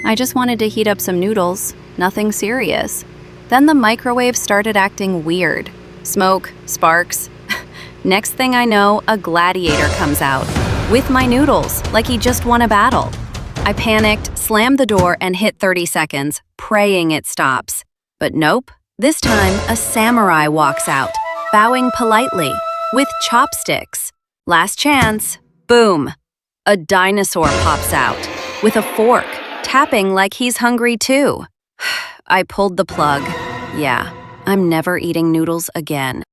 I just wanted to heat up some noodles, nothing serious. Then the microwave started acting weird. Smoke, sparks. Next thing I know, a gladiator comes out with my noodles, like he just won a battle. I panicked, slammed the door, and hit 30 seconds, praying it stops. But nope. This time, a samurai walks out, bowing politely, with chopsticks. Last chance. Boom. A dinosaur pops out, with a fork, tapping like he's hungry too. I pulled the plug. Yeah, I'm never eating noodles again.